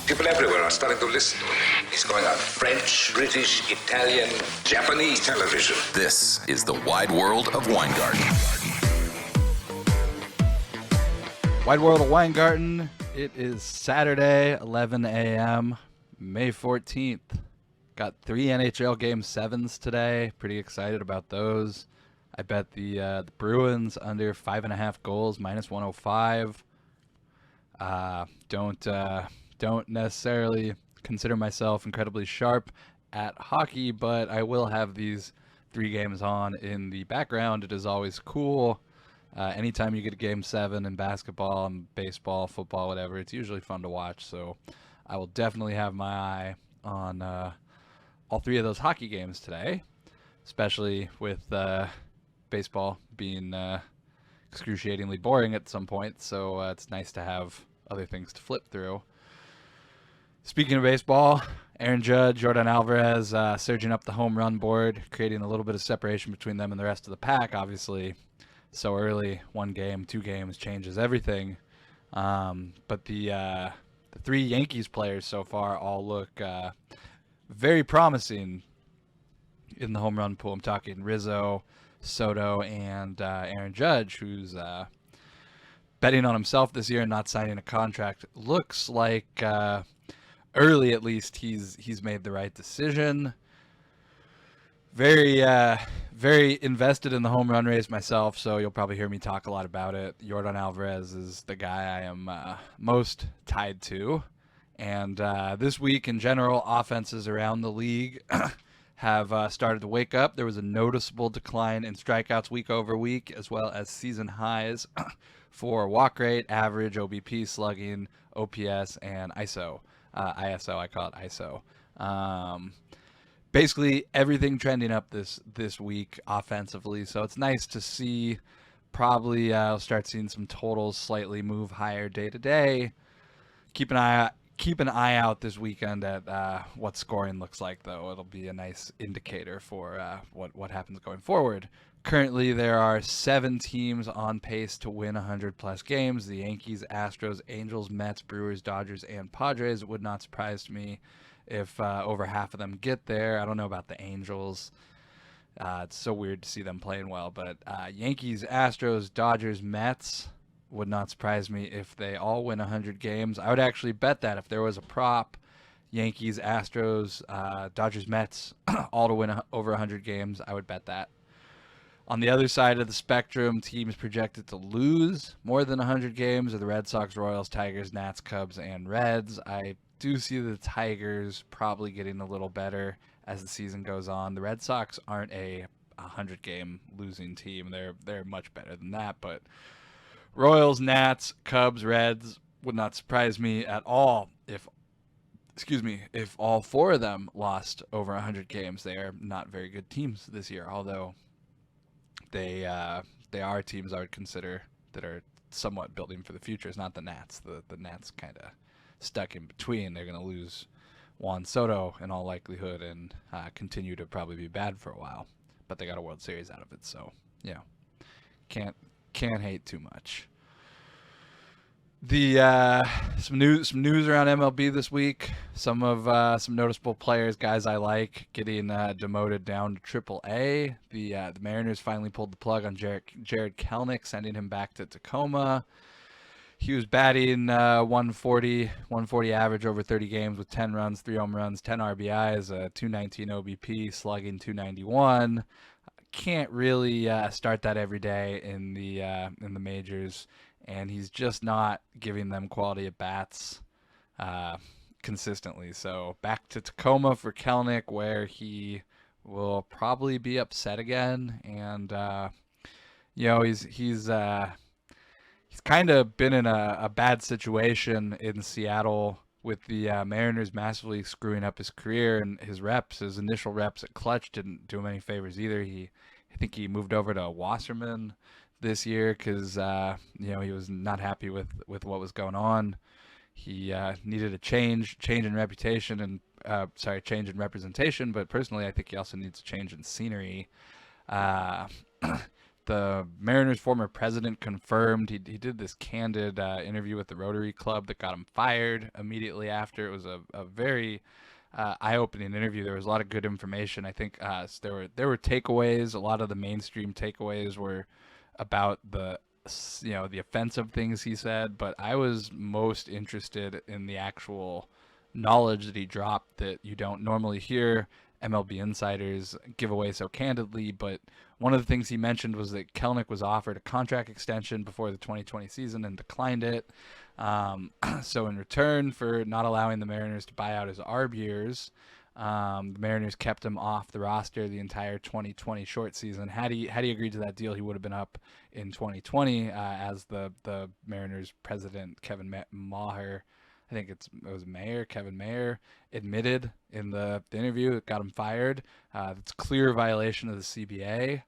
People everywhere are starting to listen to him. He's going on French, British, Italian, Japanese television. This is the wide world of Weingarten. Wide world of Weingarten. It is Saturday, 11 a.m., May 14th. Got 3 NHL Game 7s today. Pretty excited about those. I bet the Bruins under 5.5 goals, minus 105. Don't necessarily consider myself incredibly sharp at hockey, but I will have these 3 games on in the background. It is always cool. Anytime you get a Game 7 in basketball and baseball, football, whatever, it's usually fun to watch. So I will definitely have my eye on all 3 of those hockey games today, especially with baseball being excruciatingly boring at some point. So it's nice to have other things to flip through. Speaking of baseball, Aaron Judge, Jordan Alvarez surging up the home run board, creating a little bit of separation between them and the rest of the pack. Obviously, so early, 1 game, 2 games changes everything. But the 3 Yankees players so far all look very promising in the home run pool. I'm talking Rizzo, Soto, and Aaron Judge, who's betting on himself this year and not signing a contract. Looks like early, at least, he's made the right decision. Very invested in the home run race myself, so you'll probably hear me talk a lot about it. Jordan Alvarez is the guy I am most tied to. And this week, in general, offenses around the league have started to wake up. There was a noticeable decline in strikeouts week over week, as well as season highs for walk rate, average, OBP, slugging, OPS, and ISO. ISO, I call it ISO. Basically, everything trending up this week offensively. So it's nice to see. Probably I'll start seeing some totals slightly move higher day to day. Keep an eye out this weekend at what scoring looks like, though. It'll be a nice indicator for what happens going forward. Currently, there are 7 teams on pace to win 100-plus games. The Yankees, Astros, Angels, Mets, Brewers, Dodgers, and Padres. It would not surprise me if over half of them get there. I don't know about the Angels. It's so weird to see them playing well. But Yankees, Astros, Dodgers, Mets. Would not surprise me if they all win 100 games. I would actually bet that if there was a prop, Yankees, Astros, Dodgers, Mets, all to win over 100 games, I would bet that. On the other side of the spectrum, teams projected to lose more than 100 games are the Red Sox, Royals, Tigers, Nats, Cubs, and Reds. I do see the Tigers probably getting a little better as the season goes on. The Red Sox aren't a 100-game losing team. They're much better than that, but Royals, Nats, Cubs, Reds would not surprise me at all if all 4 of them lost over 100 games. They are not very good teams this year, although they are teams I would consider that are somewhat building for the future. It's not the Nats. The Nats kind of stuck in between. They're going to lose Juan Soto in all likelihood and continue to probably be bad for a while. But they got a World Series out of it, so yeah, can't hate too much. The some news around MLB this week. Some noticeable players, guys I like, getting demoted down to AAA. The Mariners finally pulled the plug on Jared Kellnick, sending him back to Tacoma. He was batting 140 average over 30 games with 10 runs, 3 home runs, 10 RBIs, 219 OBP, slugging 291. Can't really start that every day in the majors, and he's just not giving them quality at bats consistently. So back to Tacoma for Kellnick, where he will probably be upset again, and he's kind of been in a bad situation in Seattle with the Mariners massively screwing up his career, and his initial reps at Clutch didn't do him any favors either. I think he moved over to Wasserman this year because he was not happy with what was going on. He needed a change in reputation and change in representation, but personally I think he also needs a change in scenery. the Mariners' former president confirmed. He did this candid interview with the Rotary Club that got him fired immediately after. It was a very eye-opening interview. There was a lot of good information. I think there were takeaways. A lot of the mainstream takeaways were about the offensive things he said, but I was most interested in the actual knowledge that he dropped that you don't normally hear MLB insiders give away so candidly. But one of the things he mentioned was that Kellnick was offered a contract extension before the 2020 season and declined it. So in return for not allowing the Mariners to buy out his arb years, the Mariners kept him off the roster the entire 2020 short season. Had he agreed to that deal, he would have been up in 2020, as the Mariners president Kevin Maher, I think it was Kevin Meyer, admitted in the interview that got him fired. It's a clear violation of the CBA,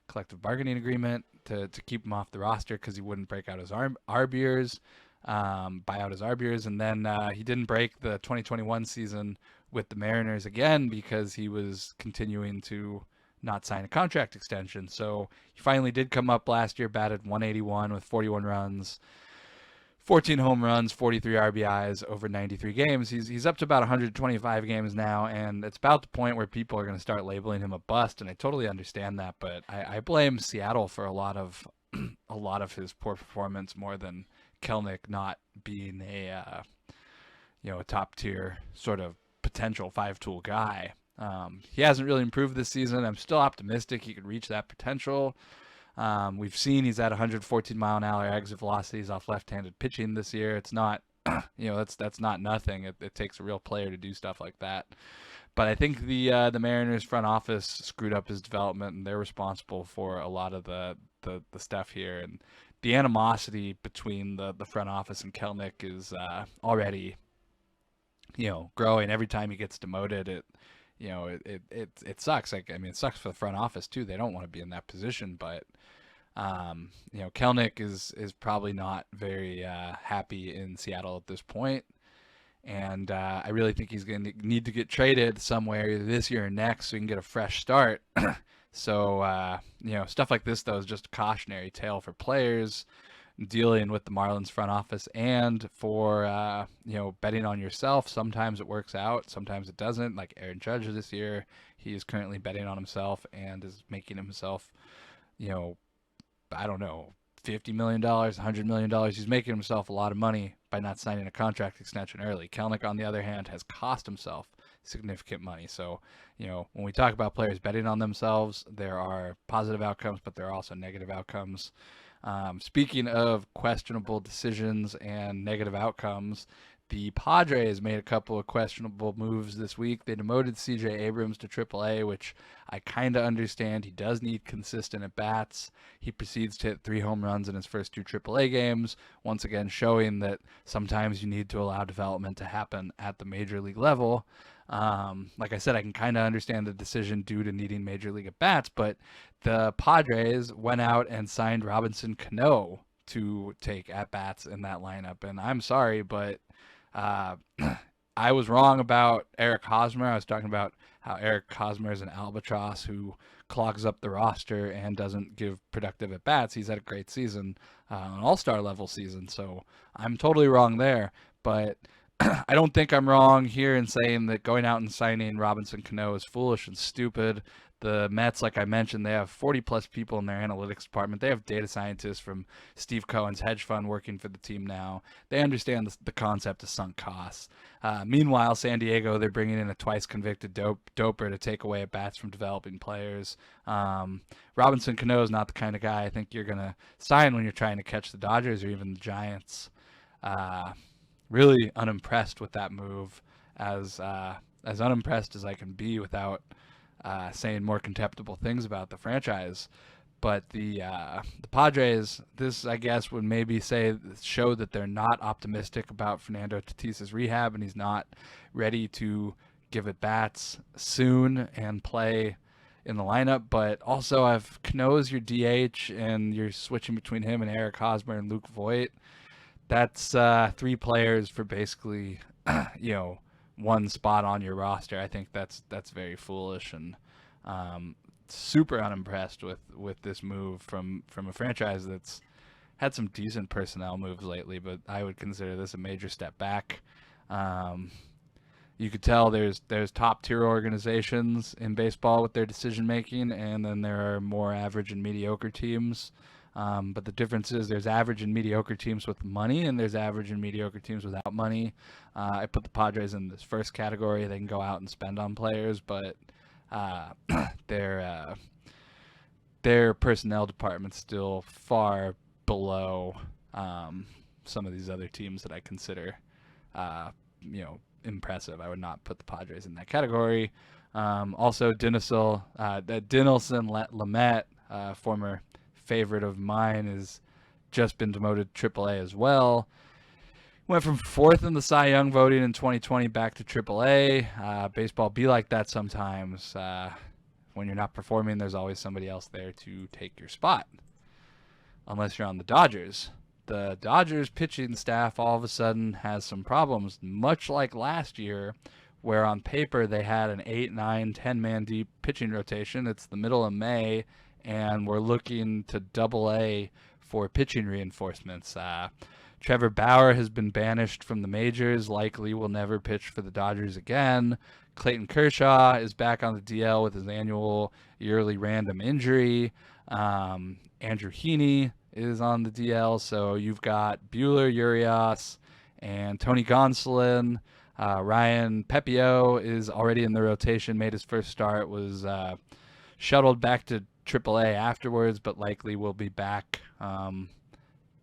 collective bargaining agreement, to keep him off the roster because he wouldn't break out his arb years, buy out his arb years, and then he didn't break the 2021 season with the Mariners again because he was continuing to not sign a contract extension. So he finally did come up last year, batted .181 with 41 runs, 14 home runs, 43 RBIs over 93 games. He's up to about 125 games now, and it's about the point where people are going to start labeling him a bust, and I totally understand that, but I blame Seattle for a lot of his poor performance more than Kellnick not being a top tier sort of potential 5-tool guy. He hasn't really improved this season. I'm still optimistic he could reach that potential. We've seen he's at 114 mile an hour exit velocities off left-handed pitching this year. It's not, that's not nothing. It takes a real player to do stuff like that. But I think the Mariners front office screwed up his development, and they're responsible for a lot of the stuff here. And the animosity between the front office and Kellnick is already, growing. Every time he gets demoted, it sucks. It sucks for the front office too. They don't want to be in that position, but Kellnick is probably not very happy in Seattle at this point, and I really think he's going to need to get traded somewhere either this year or next so he can get a fresh start. So stuff like this though is just a cautionary tale for players dealing with the Marlins front office, and for betting on yourself. Sometimes it works out, sometimes it doesn't. Like Aaron Judge this year, he is currently betting on himself and is making himself, I don't know, $50 million, $100 million. He's making himself a lot of money by not signing a contract extension early. Kellnick, on the other hand, has cost himself significant money. So, when we talk about players betting on themselves, there are positive outcomes, but there are also negative outcomes. Speaking of questionable decisions and negative outcomes, the Padres made a couple of questionable moves this week. They demoted C.J. Abrams to AAA, which I kind of understand. He does need consistent at-bats. He proceeds to hit 3 home runs in his first 2 AAA games, once again showing that sometimes you need to allow development to happen at the major league level. Like I said, I can kind of understand the decision due to needing major league at-bats, but the Padres went out and signed Robinson Cano to take at-bats in that lineup. And I'm sorry, but I was wrong about Eric Hosmer. I was talking about how Eric Hosmer is an albatross who clogs up the roster and doesn't give productive at-bats. He's had a great season, an all-star level season, so I'm totally wrong there. But I don't think I'm wrong here in saying that going out and signing Robinson Cano is foolish and stupid. The Mets, like I mentioned, they have 40-plus people in their analytics department. They have data scientists from Steve Cohen's hedge fund working for the team now. They understand the concept of sunk costs. Meanwhile, San Diego, they're bringing in a twice-convicted doper to take away at-bats from developing players. Robinson Cano is not the kind of guy I think you're going to sign when you're trying to catch the Dodgers or even the Giants. Really unimpressed with that move, as unimpressed as I can be without saying more contemptible things about the franchise. But the Padres, this I guess would maybe show that they're not optimistic about Fernando Tatis's rehab, and he's not ready to give at bats soon and play in the lineup. But also, if Cano's your DH and you're switching between him and Eric Hosmer and Luke Voit, that's 3 players for basically one spot on your roster. I think that's very foolish, and super unimpressed with this move from a franchise that's had some decent personnel moves lately, but I would consider this a major step back. You could tell there's top tier organizations in baseball with their decision making, and then there are more average and mediocre teams. But the difference is there's average and mediocre teams with money, and there's average and mediocre teams without money. I put the Padres in this first category. They can go out and spend on players, but their personnel department's still far below some of these other teams that I consider, impressive. I would not put the Padres in that category. Also, Dinelson Lamet, former favorite of mine, has just been demoted to AAA as well. Went from 4th in the Cy Young voting in 2020 back to AAA. Baseball be like that sometimes. When you're not performing, there's always somebody else there to take your spot. Unless you're on the Dodgers. The Dodgers pitching staff all of a sudden has some problems, much like last year, where on paper they had an 8, 9, 10-man deep pitching rotation. It's the middle of May, and we're looking to AA for pitching reinforcements. Trevor Bauer has been banished from the majors, likely will never pitch for the Dodgers again. Clayton Kershaw is back on the DL with his annual yearly random injury. Andrew Heaney is on the DL, so you've got Buehler, Urias, and Tony Gonsolin. Ryan Pepio is already in the rotation, made his first start, was shuttled back to AAA afterwards, but likely will be back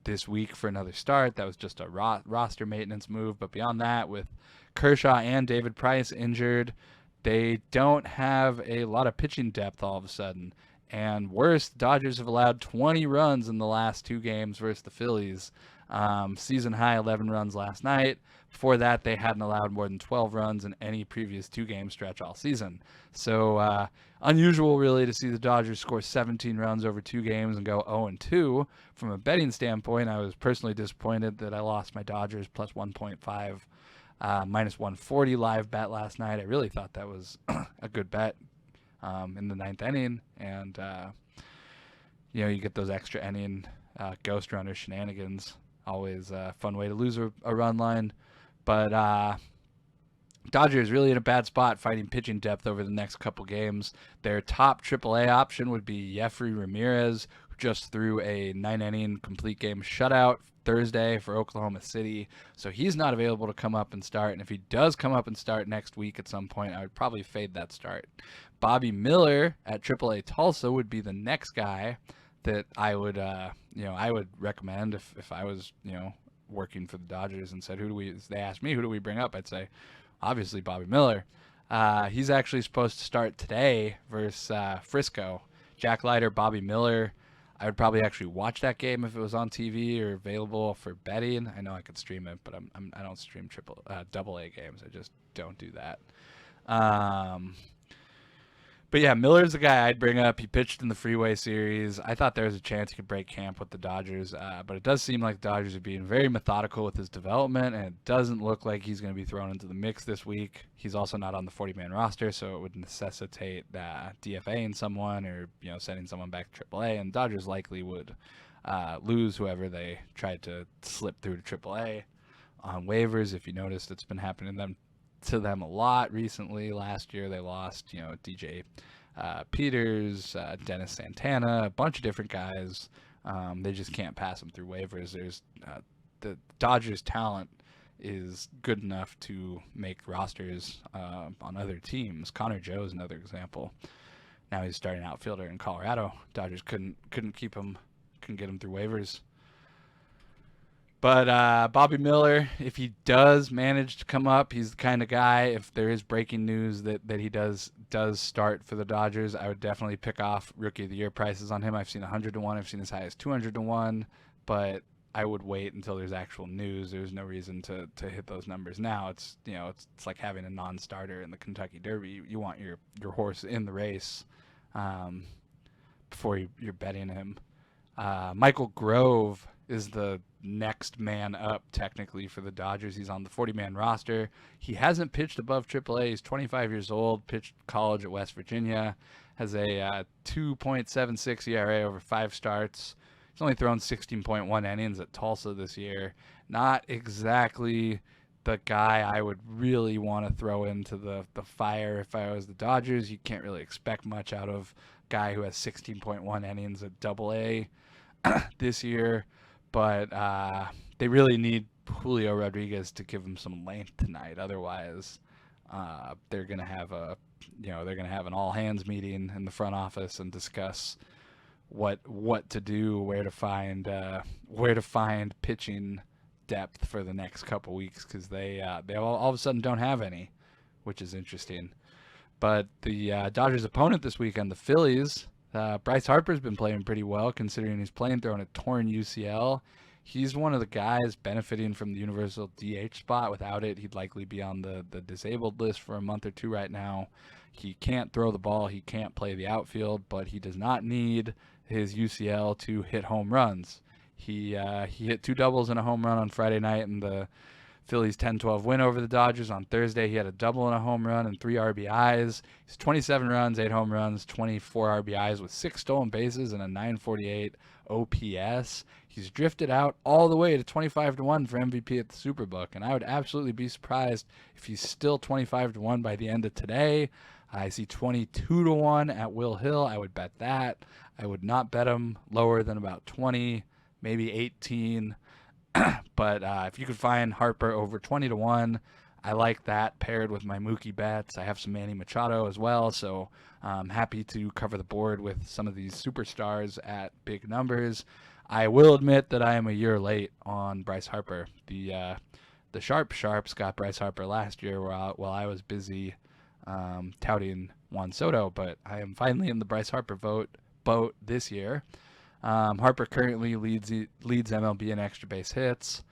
this week for another start. That was just a roster maintenance move, but beyond that, with Kershaw and David Price injured, they don't have a lot of pitching depth all of a sudden. And worse, the Dodgers have allowed 20 runs in the last 2 games versus the Phillies. Season high 11 runs last night. Before that, they hadn't allowed more than 12 runs in any previous 2-game stretch all season. So unusual, really, to see the Dodgers score 17 runs over 2 games and go 0-2. From a betting standpoint, I was personally disappointed that I lost my Dodgers plus 1.5, minus 140 live bet last night. I really thought that was a good bet. In the 9th inning, and you get those extra inning ghost runner shenanigans. Always a fun way to lose a run line, but Dodgers really in a bad spot fighting pitching depth over the next couple games. Their top AAA option would be Yefry Ramirez, who just threw a 9-inning complete game shutout Thursday for Oklahoma City, so he's not available to come up and start. And if he does come up and start next week at some point, I would probably fade that start. Bobby Miller at AAA Tulsa would be the next guy that I would recommend if I was working for the Dodgers and said they asked me who do we bring up, I'd say obviously Bobby Miller. He's actually supposed to start today versus Frisco. Jack Leiter, Bobby Miller. I would probably actually watch that game if it was on TV or available for betting. I know I could stream it, but I don't stream AA games. I just don't do that. But yeah, Miller's the guy I'd bring up. He pitched in the Freeway Series. I thought there was a chance he could break camp with the Dodgers, but it does seem like the Dodgers are being very methodical with his development, and it doesn't look like he's going to be thrown into the mix this week. He's also not on the 40-man roster, so it would necessitate DFAing someone or sending someone back to AAA, and Dodgers likely would lose whoever they tried to slip through to AAA on waivers. If you noticed, it's been happening to them a lot recently. Last year they lost DJ Peters, Dennis Santana, a bunch of different guys. They just can't pass them through waivers. There's the Dodgers talent is good enough to make rosters on other teams. Connor Joe is another example. Now he's starting outfielder in Colorado. Dodgers couldn't keep him, couldn't get him through waivers. But Bobby Miller, if he does manage to come up, he's the kind of guy, if there is breaking news that he does start for the Dodgers, I would definitely pick off Rookie of the Year prices on him. I've seen 100-1. I've seen as high as 200-1. But I would wait until there's actual news. There's no reason to hit those numbers now. It's it's like having a non-starter in the Kentucky Derby. You want your horse in the race before you're betting him. Michael Grove is the next man up technically for the Dodgers. He's on the 40-man roster. He hasn't pitched above AAA. He's 25 years old, pitched college at West Virginia, has a 2.76 ERA over 5 starts. He's only thrown 16.1 innings at Tulsa this year. Not exactly the guy I would really want to throw into the fire if I was the Dodgers. You can't really expect much out of a guy who has 16.1 innings at Double-A this year, but they really need Julio Rodriguez to give him some length tonight. Otherwise, they're gonna have an all hands meeting in the front office and discuss what to do, where to find pitching depth for the next couple weeks, because they all of a sudden don't have any, which is interesting. But the Dodgers' opponent this weekend, the Phillies, Bryce Harper's been playing pretty well considering he's throwing a torn UCL. He's one of the guys benefiting from the universal DH spot. Without it, he'd likely be on the disabled list for a month or two right now. He can't throw the ball. He can't play the outfield, but he does not need his UCL to hit home runs. He hit 2 doubles and a home run on Friday night in the Phillies 10-12 win over the Dodgers. On Thursday, he had a double and a home run and 3 RBIs. He's 27 runs, 8 home runs, 24 RBIs with 6 stolen bases and a 948 OPS. He's drifted out all the way to 25-1 for MVP at the Superbook, and I would absolutely be surprised if he's still 25-1 by the end of today. I see 22-1 at Will Hill. I would bet that. I would not bet him lower than about 20, maybe 18. But if you could find Harper over 20-1, I like that paired with my Mookie bets. I have some Manny Machado as well, so I'm happy to cover the board with some of these superstars at big numbers. I will admit that I am a year late on Bryce Harper. The Sharps got Bryce Harper last year while I was busy touting Juan Soto, but I am finally in the Bryce Harper boat this year. Harper currently leads MLB in extra base hits.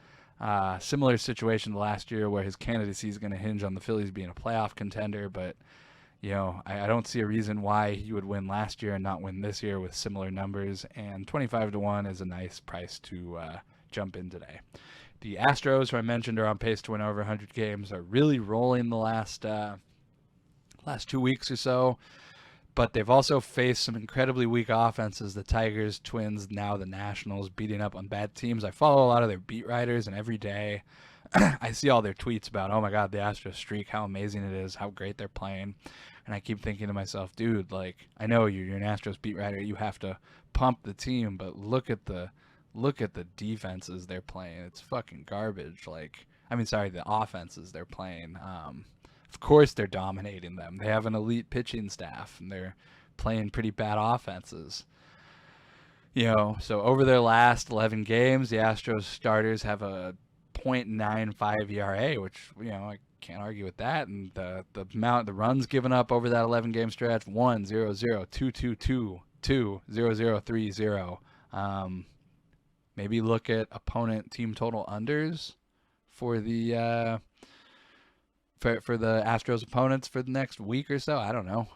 Similar situation to last year where his candidacy is going to hinge on the Phillies being a playoff contender, but I don't see a reason why he would win last year and not win this year with similar numbers, and 25-1 is a nice price to jump in today. The Astros, who I mentioned are on pace to win over 100 games, are really rolling the last 2 weeks or so. But they've also faced some incredibly weak offenses, the Tigers, Twins, now the Nationals, beating up on bad teams. I follow a lot of their beat writers, and every day I see all their tweets about, oh my God, the Astros streak, how amazing it is, how great they're playing. And I keep thinking to myself, dude, like, I know you're an Astros beat writer, you have to pump the team, but look at the defenses they're playing. It's fucking garbage. The offenses they're playing. Of course they're dominating them. They have an elite pitching staff, and they're playing pretty bad offenses. So over their last 11 games, the Astros starters have a .95 ERA, which, I can't argue with that. And the amount, the runs given up over that 11-game stretch, 1, 0, 0, 2, 2, 2, 2, 0, 0, 3, 0. Maybe look at opponent team total unders for the for the Astros opponents for the next week or so. I don't know.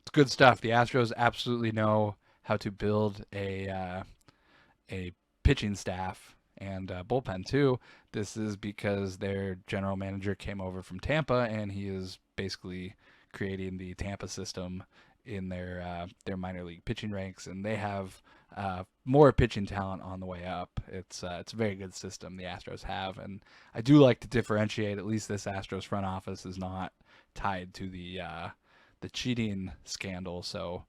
It's good stuff. The Astros absolutely know how to build a pitching staff and bullpen too. This is because their general manager came over from Tampa, and he is basically creating the Tampa system in their minor league pitching ranks, and they have more pitching talent on the way up. It's a very good system the Astros have, and I do like to differentiate. At least this Astros front office is not tied to the cheating scandal, so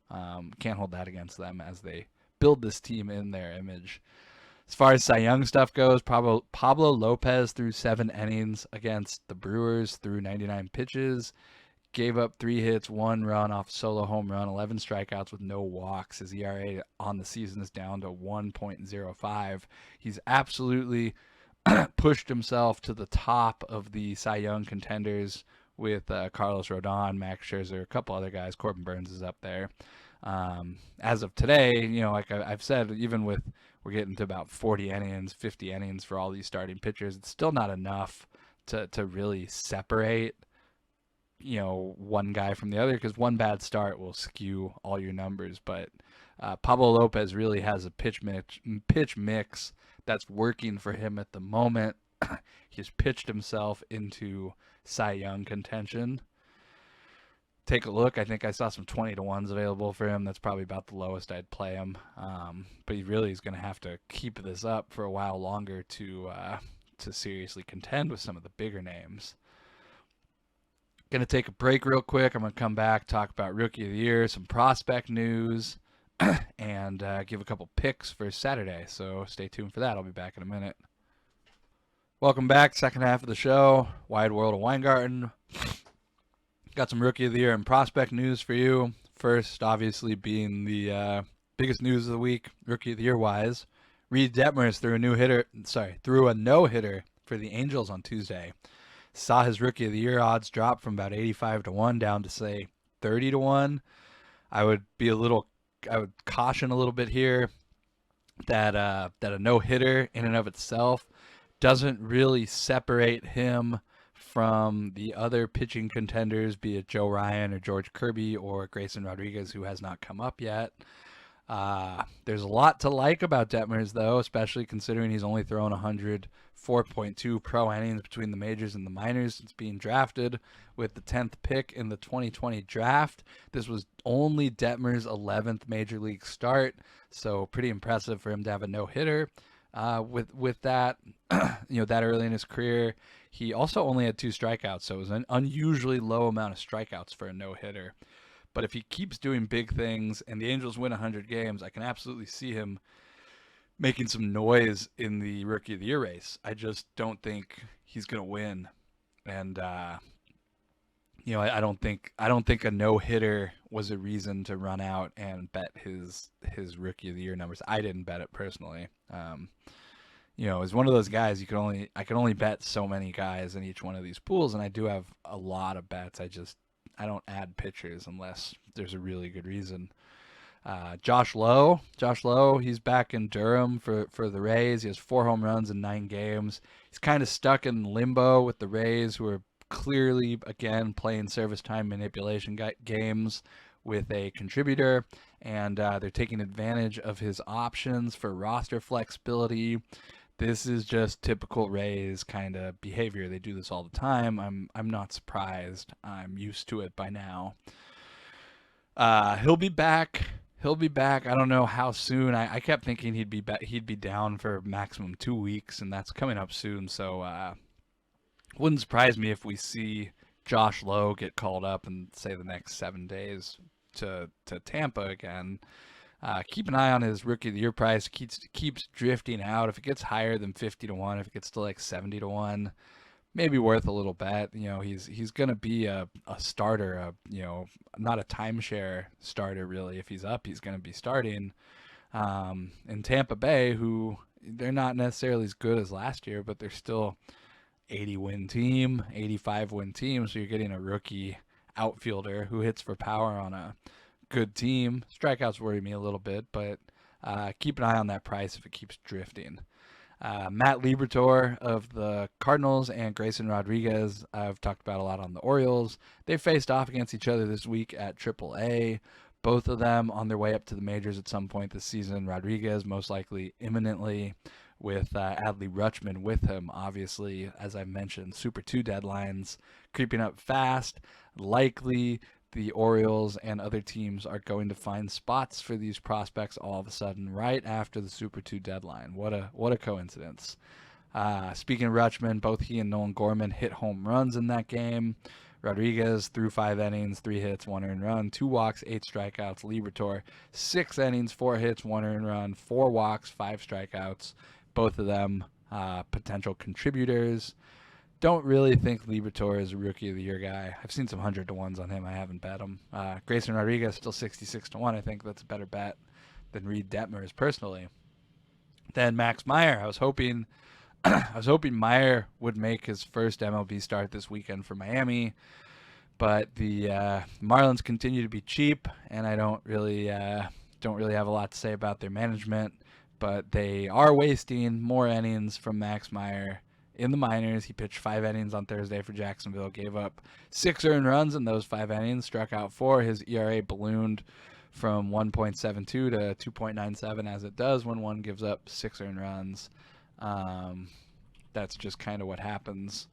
can't hold that against them as they build this team in their image. As far as Cy Young stuff goes, Pablo Lopez threw 7 innings against the Brewers through 99 pitches. Gave up 3 hits, 1 run off solo home run, 11 strikeouts with no walks. His ERA on the season is down to 1.05. He's absolutely pushed himself to the top of the Cy Young contenders with Carlos Rodon, Max Scherzer, a couple other guys. Corbin Burns is up there. As of today, like I've said, even with we're getting to about 40 innings, 50 innings for all these starting pitchers, it's still not enough to really separate one guy from the other, because one bad start will skew all your numbers. But Pablo Lopez really has a pitch mix that's working for him at the moment. He's pitched himself into Cy Young contention. take a look. I think I saw some 20-1s available for him. That's probably about the lowest I'd play him. But he really is going to have to keep this up for a while longer to seriously contend with some of the bigger names. Going to take a break real quick. I'm going to come back, talk about Rookie of the Year, some prospect news, and give a couple picks for Saturday. So stay tuned for that. I'll be back in a minute. Welcome back. Second half of the show. Wide World of Weingarten. Got some Rookie of the Year and prospect news for you. First, obviously, being the biggest news of the week, Rookie of the Year wise. Reed Detmers threw a no-hitter for the Angels on Tuesday. Saw his Rookie of the Year odds drop from about 85-1 down to, say, 30-1. I would caution a little bit here that a no-hitter in and of itself doesn't really separate him from the other pitching contenders, be it Joe Ryan or George Kirby or Grayson Rodriguez, who has not come up yet. There's a lot to like about Detmers, though, especially considering he's only thrown 104.2 pro innings between the majors and the minors since being drafted with the 10th pick in the 2020 draft. This was only Detmers' 11th major league start, so pretty impressive for him to have a no-hitter. With that, that early in his career, he also only had 2 strikeouts, so it was an unusually low amount of strikeouts for a no-hitter. But if he keeps doing big things and the Angels win 100 games, I can absolutely see him making some noise in the Rookie of the Year race. I just don't think he's going to win, and I don't think a no-hitter was a reason to run out and bet his Rookie of the Year numbers. I didn't bet it personally. As one of those guys, I can only bet so many guys in each one of these pools, and I do have a lot of bets. I don't add pitchers unless there's a really good reason. Josh Lowe, he's back in Durham for the Rays. He has 4 home runs in 9 games. He's kind of stuck in limbo with the Rays, who are clearly, again, playing service time manipulation games with a contributor, and they're taking advantage of his options for roster flexibility. This is just typical Rays kind of behavior. They do this all the time. I'm not surprised. I'm used to it by now. He'll be back. I don't know how soon. I kept thinking he'd be down for maximum 2 weeks, and that's coming up soon. So wouldn't surprise me if we see Josh Lowe get called up in, say, the next 7 days to Tampa again. Keep an eye on his Rookie of the Year price. Keeps drifting out. If it gets higher than 50-1, if it gets to like 70-1, maybe worth a little bet. He's gonna be a starter. Not a timeshare starter really. If he's up, he's gonna be starting. In Tampa Bay, who they're not necessarily as good as last year, but they're still 80-win team, 85-win team. So you're getting a rookie outfielder who hits for power on a good team. Strikeouts worry me a little bit, but keep an eye on that price if it keeps drifting. Matt Liberatore of the Cardinals and Grayson Rodriguez, I've talked about a lot on the Orioles. They faced off against each other this week at AAA. Both of them on their way up to the majors at some point this season. Rodriguez most likely imminently, with Adley Rutschman with him, obviously, as I mentioned. Super 2 deadlines creeping up fast. Likely the Orioles and other teams are going to find spots for these prospects all of a sudden right after the Super 2 deadline. What a coincidence. Speaking of Rutschman, both he and Nolan Gorman hit home runs in that game. Rodriguez threw 5 innings, 3 hits, 1 earned run, 2 walks, 8 strikeouts. Liberatore, 6 innings, 4 hits, 1 earned run, 4 walks, 5 strikeouts. Both of them potential contributors. Don't really think Liberatore is a Rookie of the Year guy. I've seen some 100-1s on him. I haven't bet him. Grayson Rodriguez still 66-1. I think that's a better bet than Reed Detmers personally. Then Max Meyer. I was hoping Meyer would make his first MLB start this weekend for Miami, but the Marlins continue to be cheap, and I don't really have a lot to say about their management. But they are wasting more innings from Max Meyer in the minors. He pitched 5 innings on Thursday for Jacksonville, gave up 6 earned runs in those 5 innings, struck out 4. His ERA ballooned from 1.72 to 2.97, as it does when one gives up 6 earned runs. That's just kind of what happens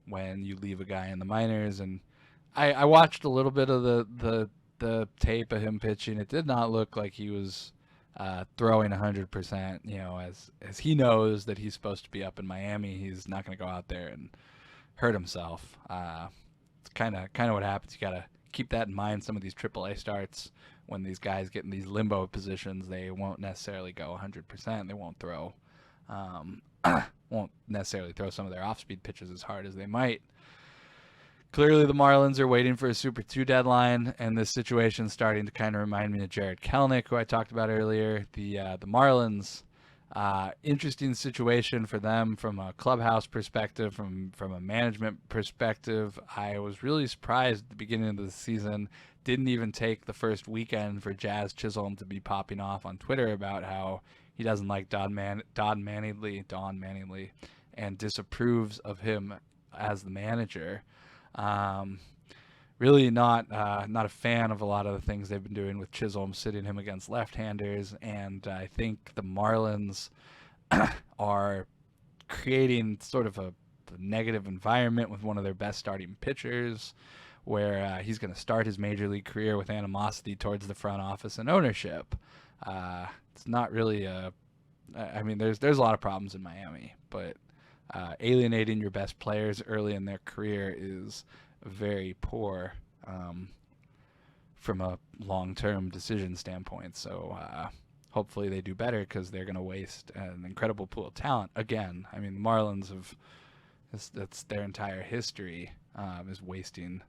when you leave a guy in the minors, and I watched a little bit of the tape of him pitching. It did not look like he was throwing 100%. As he knows that he's supposed to be up in Miami, he's not going to go out there and hurt himself. It's kind of what happens. You got to keep that in mind. Some of these AAA starts, when these guys get in these limbo positions, they won't necessarily go 100%. They won't throw, won't necessarily throw some of their off-speed pitches as hard as they might. Clearly, the Marlins are waiting for a Super 2 deadline, and this situation is starting to kind of remind me of Jared Kellnick, who I talked about earlier. The Marlins, interesting situation for them from a clubhouse perspective, from a management perspective. I was really surprised at the beginning of the season. Didn't even take the first weekend for Jazz Chisholm to be popping off on Twitter about how he doesn't like Don Mattingly, and disapproves of him as the manager. Really not a fan of a lot of the things they've been doing with Chisholm, sitting him against left-handers, and I think the Marlins are creating sort of a negative environment with one of their best starting pitchers, where he's going to start his major league career with animosity towards the front office and ownership. It's not really there's a lot of problems in Miami, but alienating your best players early in their career is very poor from a long-term decision standpoint. So hopefully they do better, because they're going to waste an incredible pool of talent again. I mean, the Marlins that's their entire history, is wasting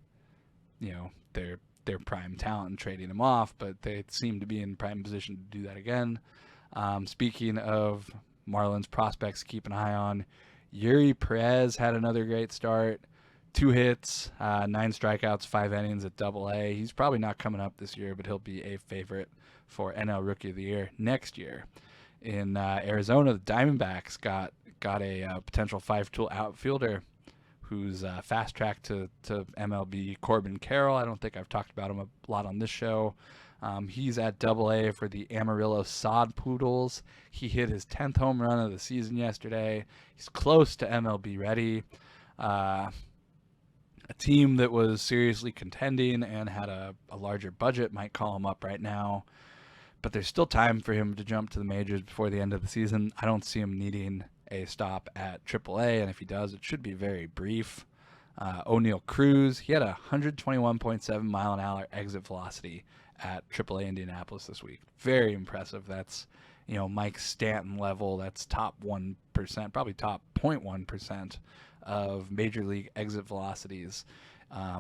their prime talent and trading them off, but they seem to be in prime position to do that again. Speaking of Marlins prospects to keep an eye on, Yuri Perez had another great start. 2 hits, 9 strikeouts, 5 innings at Double-A. He's probably not coming up this year, but he'll be a favorite for NL Rookie of the Year next year. In Arizona, the Diamondbacks got a potential 5-tool outfielder who's fast-tracked to MLB, Corbin Carroll. I don't think I've talked about him a lot on this show. He's at Double-A for the Amarillo Sod Poodles. He hit his 10th home run of the season yesterday. He's close to MLB ready. A team that was seriously contending and had a larger budget might call him up right now, but there's still time for him to jump to the majors before the end of the season. I don't see him needing a stop at AAA, and if he does, it should be very brief. O'Neal Cruz, he had a 121.7 mile an hour exit velocity at AAA Indianapolis this week. Very impressive. That's, Mike Stanton level. That's top 1%, probably top 0.1% of major league exit velocities.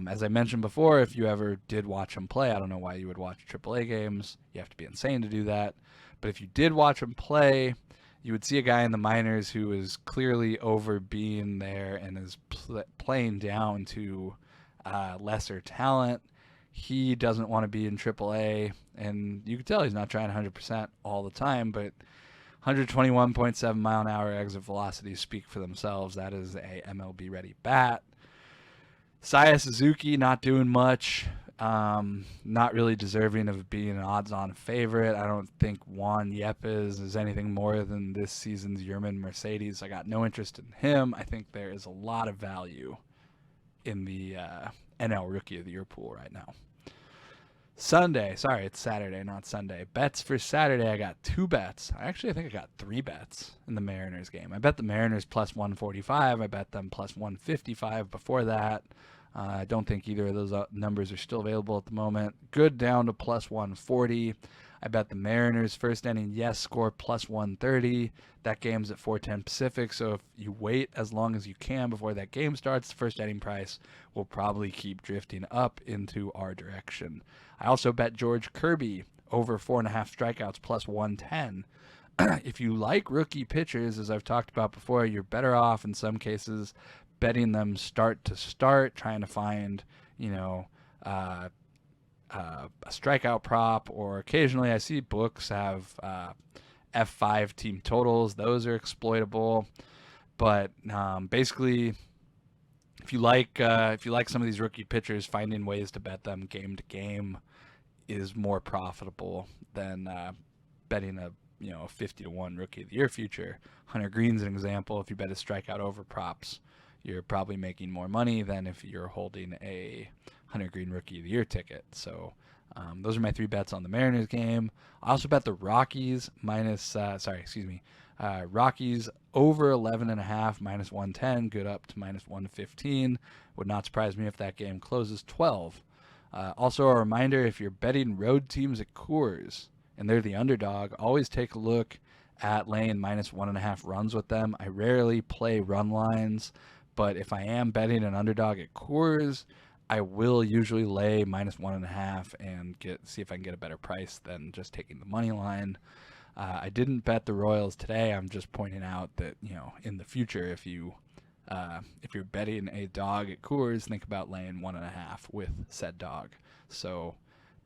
As I mentioned before, if you ever did watch him play, I don't know why you would watch AAA games. You have to be insane to do that. But if you did watch him play, you would see a guy in the minors who is clearly over being there and is playing down to lesser talent. He doesn't want to be in AAA, and you can tell he's not trying 100% all the time, but 121.7 mile an hour exit velocities speak for themselves. That is a MLB ready bat. Saya Suzuki not doing much, not really deserving of being an odds-on favorite. I don't think Juan Yepes is anything more than this season's Yerman Mercedes. I got no interest in him. I think there is a lot of value in the NL Rookie of the Year pool right now. Sunday, sorry, it's Saturday, not Sunday. Bets for Saturday, I got 2 bets. I think I got 3 bets in the Mariners game. I bet the Mariners plus 145. I bet them plus 155 before that. I don't think either of those numbers are still available at the moment. Good down to plus 140. I bet the Mariners first inning yes score plus 130. That game's at 4:10 Pacific, so if you wait as long as you can before that game starts, the first inning price will probably keep drifting up into our direction. I also bet George Kirby over 4.5 strikeouts plus 110. If you like rookie pitchers, as I've talked about before, you're better off in some cases betting them start to start, trying to find, a strikeout prop, or occasionally I see books have F5 team totals. Those are exploitable, but basically, if you like some of these rookie pitchers, finding ways to bet them game to game is more profitable than betting a 50-1 Rookie of the Year future. Hunter Green's an example. If you bet a strikeout over props, you're probably making more money than if you're holding a Hunter Green Rookie of the Year ticket. So those are my 3 bets on the Mariners game. I also bet the Rockies Rockies over 11.5 minus 110, good up to minus 115. Would not surprise me if that game closes 12. Also a reminder, if you're betting road teams at Coors and they're the underdog, always take a look at laying minus 1.5 runs with them. I rarely play run lines, but if I am betting an underdog at Coors, I will usually lay minus 1.5 and see if I can get a better price than just taking the money line. I didn't bet the Royals today. I'm just pointing out that, in the future, if you're betting a dog at Coors, think about laying 1.5 with said dog. So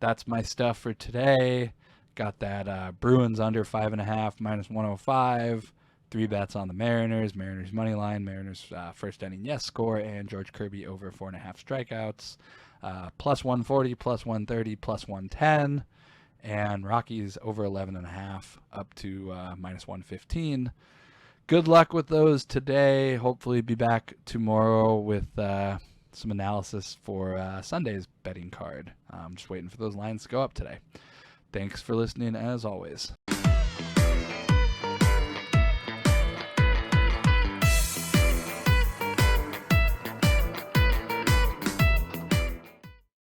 that's my stuff for today. Got that Bruins under 5.5 minus 105. 3 bets on the Mariners money line, Mariners first inning yes score, and George Kirby over 4.5 strikeouts. Plus 140, plus 130, plus 110, and Rockies over 11.5 up to minus 115. Good luck with those today. Hopefully be back tomorrow with some analysis for Sunday's betting card. I'm just waiting for those lines to go up today. Thanks for listening as always.